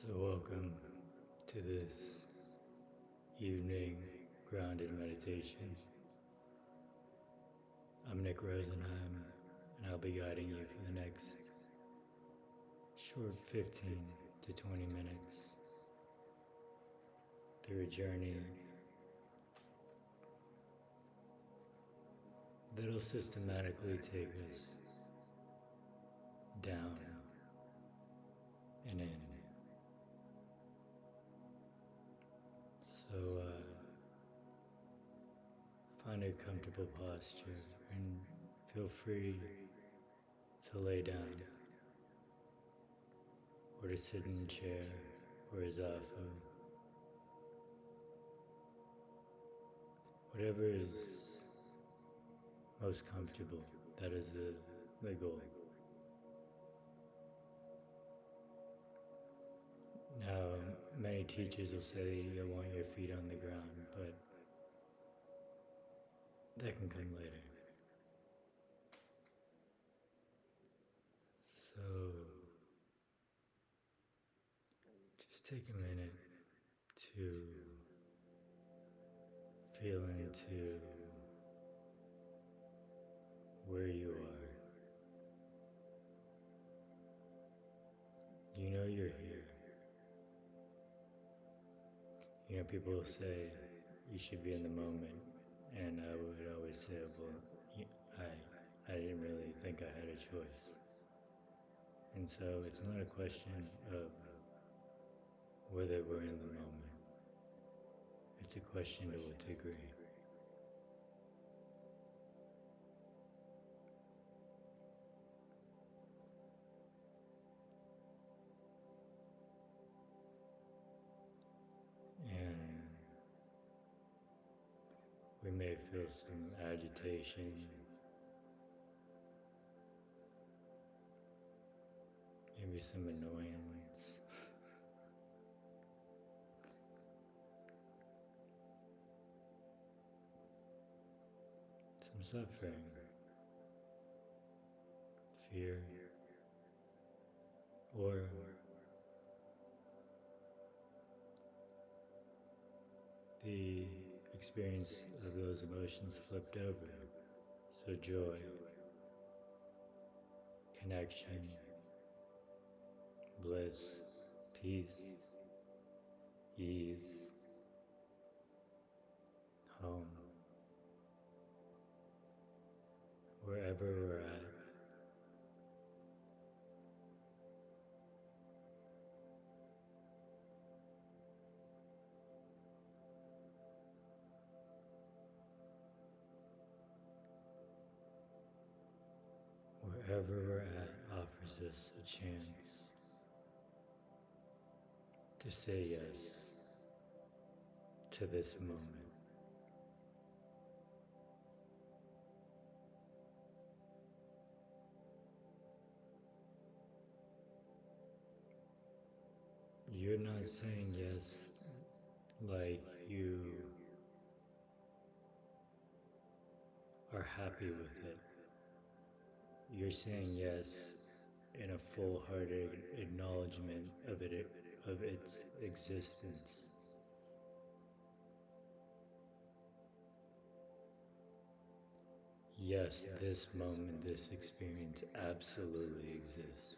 So, welcome to this evening grounded meditation. I'm Nick Rosenheim, and I'll be guiding you for the next short 15 to 20 minutes through a journey that'll systematically take us down and in. So, find a comfortable posture and feel free to lay down or to sit in a chair or a zafu. Whatever is most comfortable, that is the goal. Now, many teachers will say you want your feet on the ground, but that can come later. So, just take a minute to feel into where you are. You know you're here. You know, people say you should be in the moment, and I would always say, well, I didn't really think I had a choice. And so it's not a question of whether we're in the moment. It's a question to what degree. And we may feel some agitation, maybe some annoyance. Some suffering, fear, or the experience of those emotions flipped over. So joy, connection, bliss, peace, ease, home, wherever we're at. Wherever we're at offers us a chance to say yes to this moment. You're not saying yes like you are happy with it. You're saying yes in a full-hearted acknowledgement of its existence. Yes, this moment, this experience absolutely exists.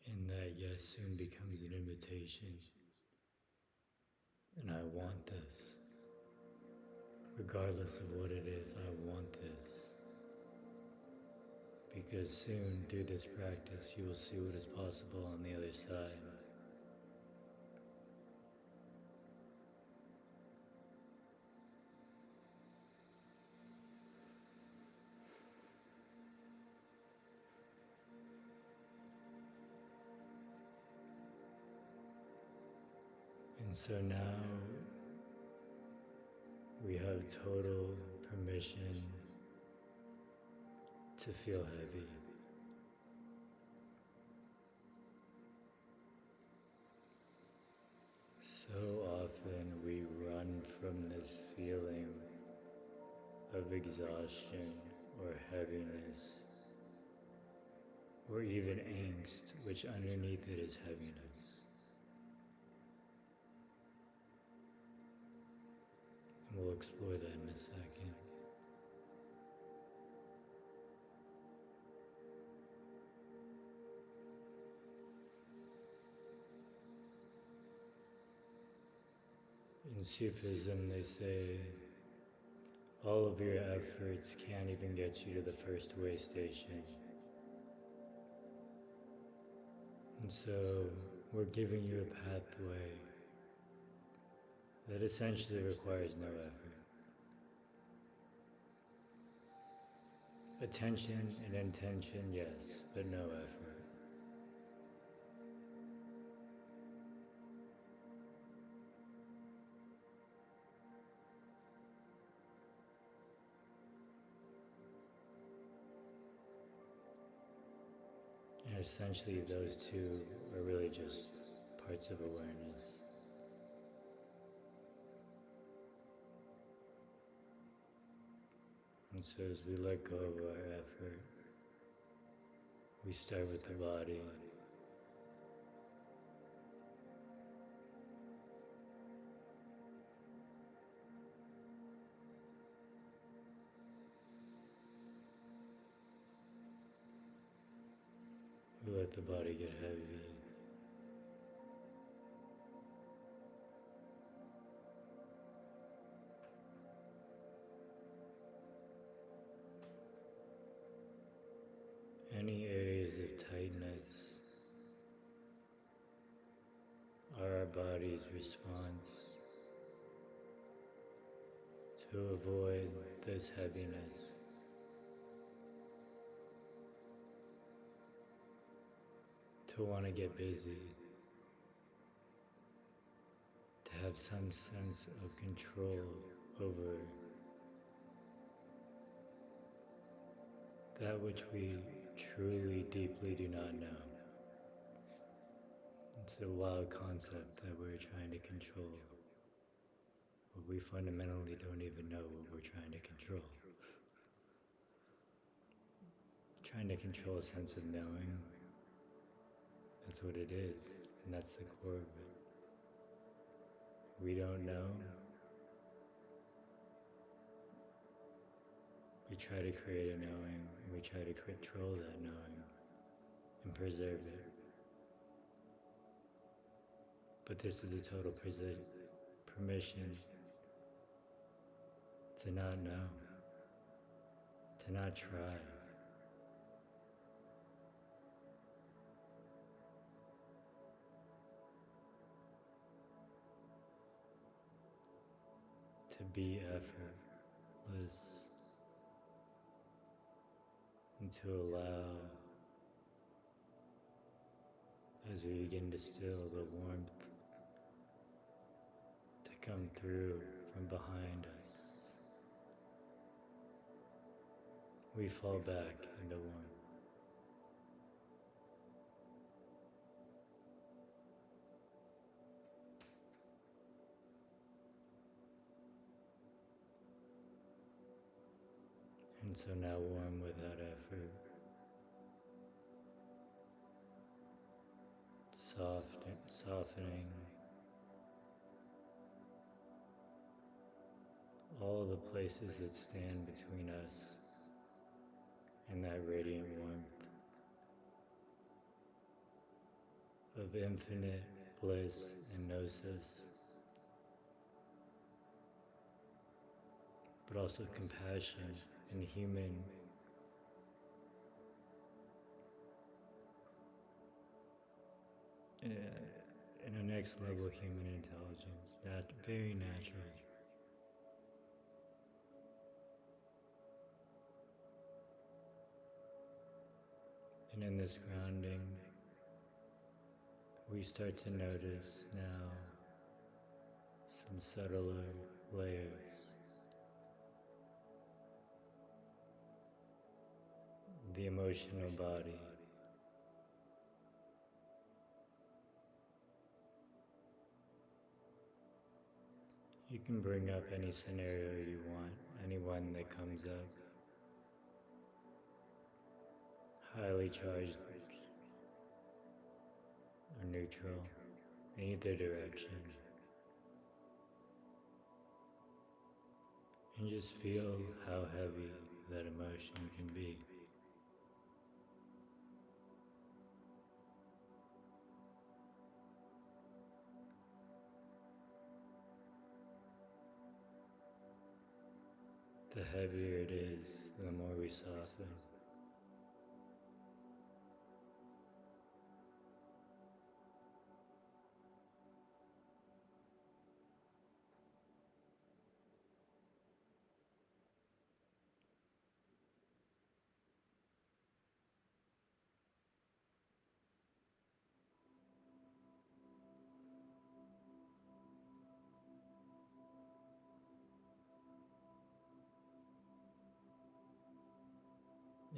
And that yes soon becomes an invitation. And I want this. Regardless of what it is, I want this. Because soon, through this practice, you will see what is possible on the other side. And so now we have total permission to feel heavy. So often we run from this feeling of exhaustion or heaviness, or even angst, which underneath it is heaviness. And we'll explore that in a second. In Sufism, they say all of your efforts can't even get you to the first way station. And so we're giving you a pathway that essentially requires no effort. Attention and intention, yes, but no effort. And essentially those two are really just parts of awareness. And so as we let go of our effort, we start with the body. We let the body get heavy. Any areas of tightness are our body's response to avoid this heaviness. To want to get busy, to have some sense of control over that which we truly, deeply do not know. It's a wild concept that we're trying to control, but we fundamentally don't even know what we're trying to control. Trying to control a sense of knowing, that's what it is, and that's the core of it. We don't know. We try to create a knowing, and we try to control that knowing and preserve it. But this is a total permission to not know, to not try. To be effortless, and to allow, as we begin to still, the warmth to come through from behind us. We fall back into warmth. And so now warm without effort, softening all the places that stand between us and that radiant warmth of infinite bliss and gnosis, but also compassion and human and a next level human intelligence, that very natural. And in this grounding, we start to notice now some subtler layers. The emotional body. You can bring up any scenario you want, anyone that comes up. Highly charged or neutral, in either direction. And just feel how heavy that emotion can be. The heavier it is, the more we soften.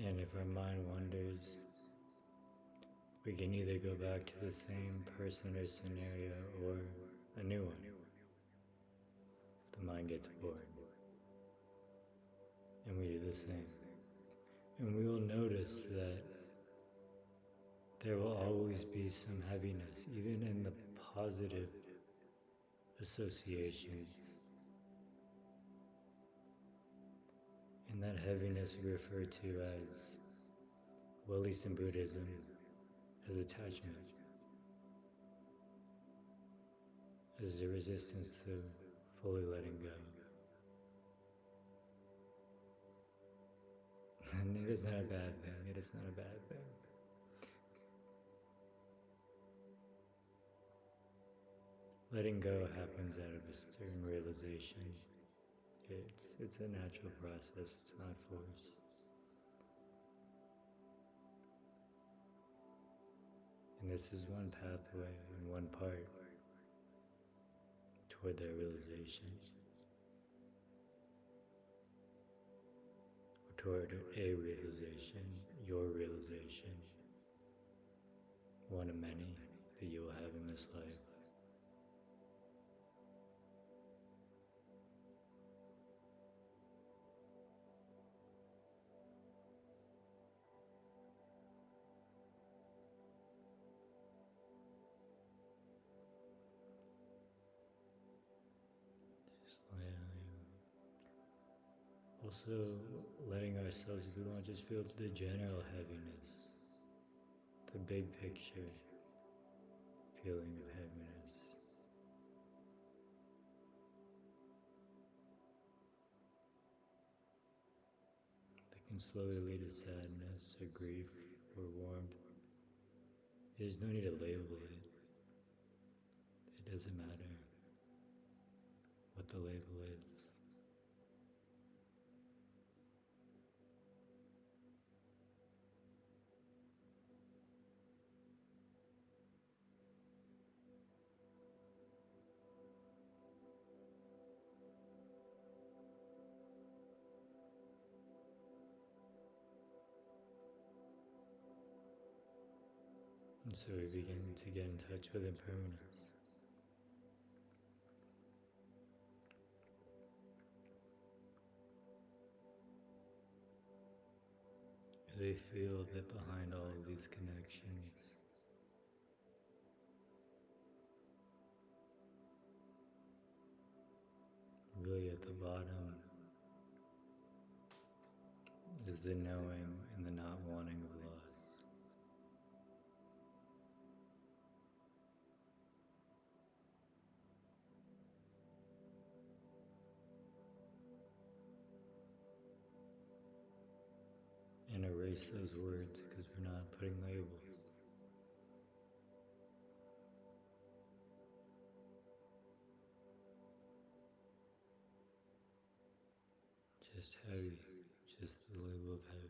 And if our mind wanders, we can either go back to the same person or scenario or a new one if the mind gets bored. And we do the same. And we will notice that there will always be some heaviness, even in the positive associations. And that heaviness we refer to as, well, at least in Buddhism, as attachment, as a resistance to fully letting go. And it is not a bad thing. It is not a bad thing. Letting go happens out of a certain realization. It's a natural process. It's not forced. And this is one pathway and one part toward that realization, or toward a realization, your realization, one of many that you will have in this life. Also, letting ourselves, we won't just feel the general heaviness, the big picture feeling of heaviness. That can slowly lead to sadness or grief or warmth. There's no need to label it. It doesn't matter what the label is. And so we begin to get in touch with impermanence. As we feel that behind all of these connections, really at the bottom, is the knowing and the not wanting of loss. And erase those words because we're not putting labels. Just heavy, just the label of heavy.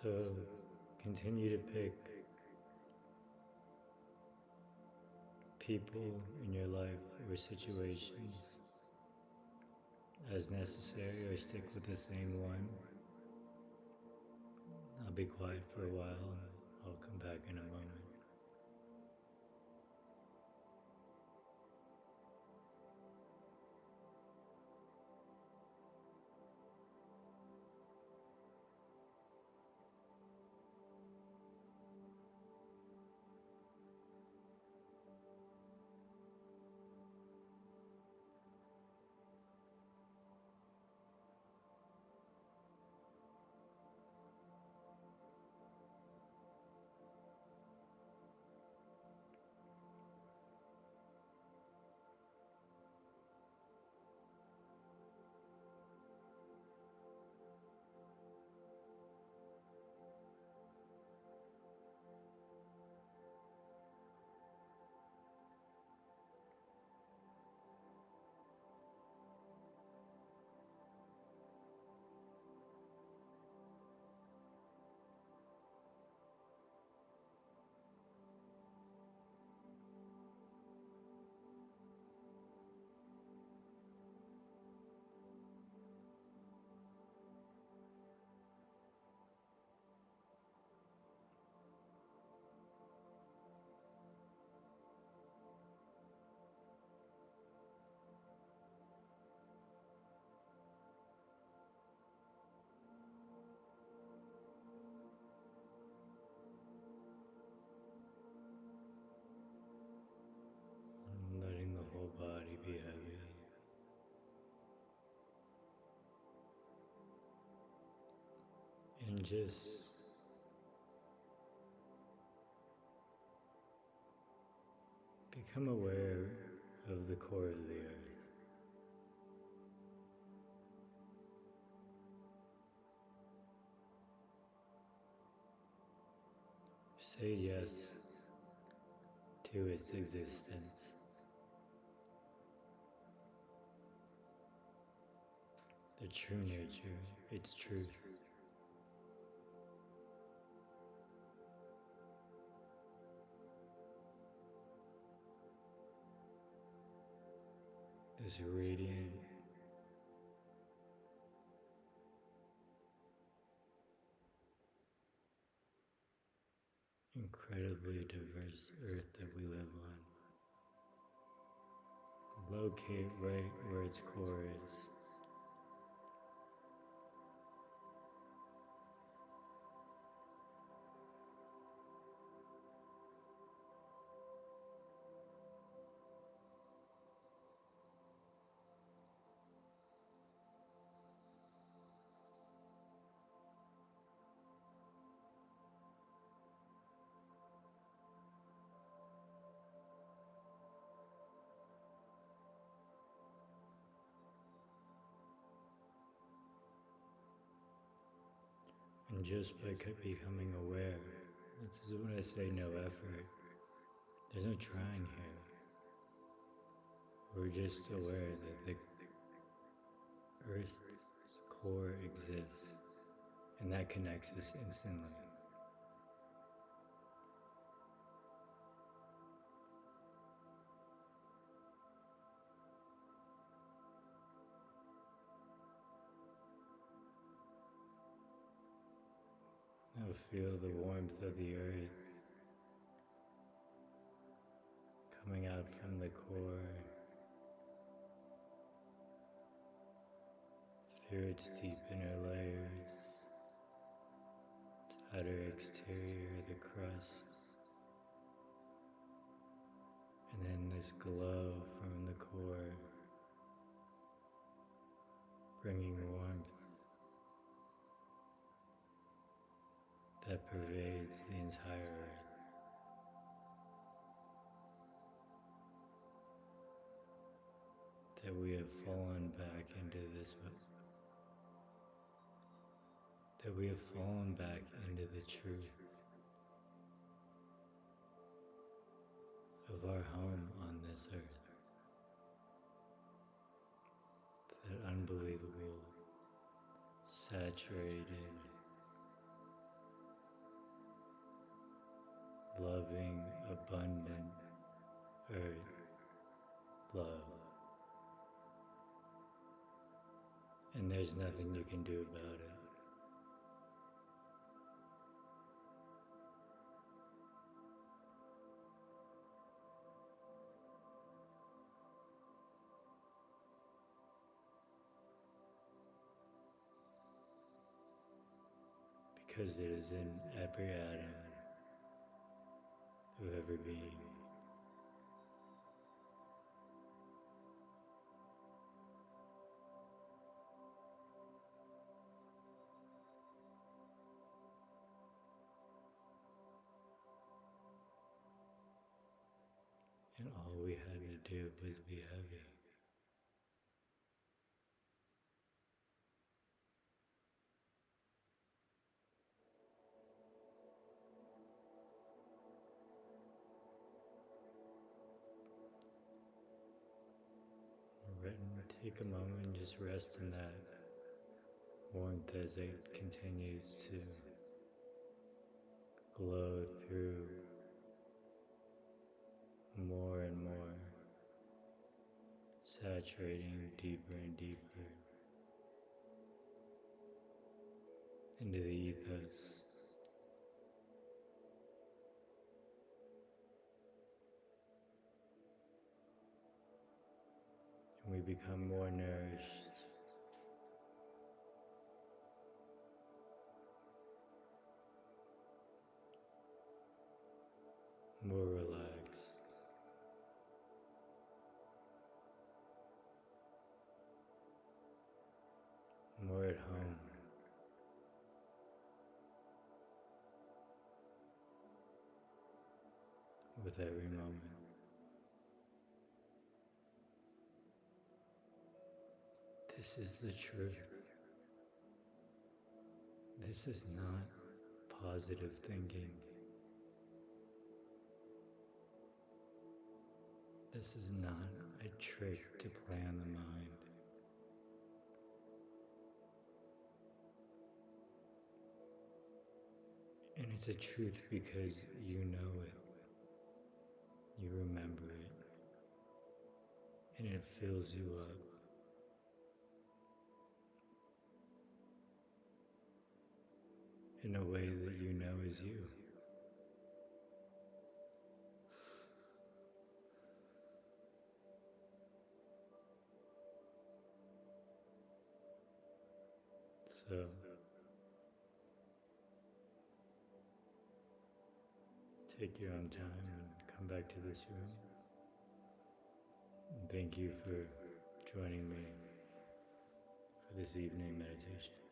So continue to pick people in your life or situations as necessary, or stick with the same one. I'll be quiet for a while and I'll come back in a moment. And letting the whole body be heavy. And just become aware of the core of the earth. Say yes to its existence. The true nature, its truth. This radiant, incredibly diverse earth that we live on. Locate right where its core is. And just by becoming aware, this is when I say no effort. There's no trying here. We're just aware that the Earth's core exists, and that connects us instantly. Now feel the warmth of the earth coming out from the core, through its deep inner layers, its outer exterior, the crust, and then this glow from the core, bringing warmth that pervades the entire earth. That we have fallen back into this, that we have fallen back into the truth of our home on this earth. That unbelievable, saturated, loving, abundant earth love. And there's nothing you can do about it. Because it is in every atom, through every being. And all we had to do was be heavy. Take a moment and just rest in that warmth as it continues to glow through more and more, saturating deeper and deeper into the ethos. And we become more nourished, more relaxed, more at home. With every moment. This is the truth. This is not positive thinking. This is not a trick to play on the mind. And it's a truth because you know it. You remember it. And it fills you up. In a way that you know is you. So, take your own time and come back to this room. And thank you for joining me for this evening meditation.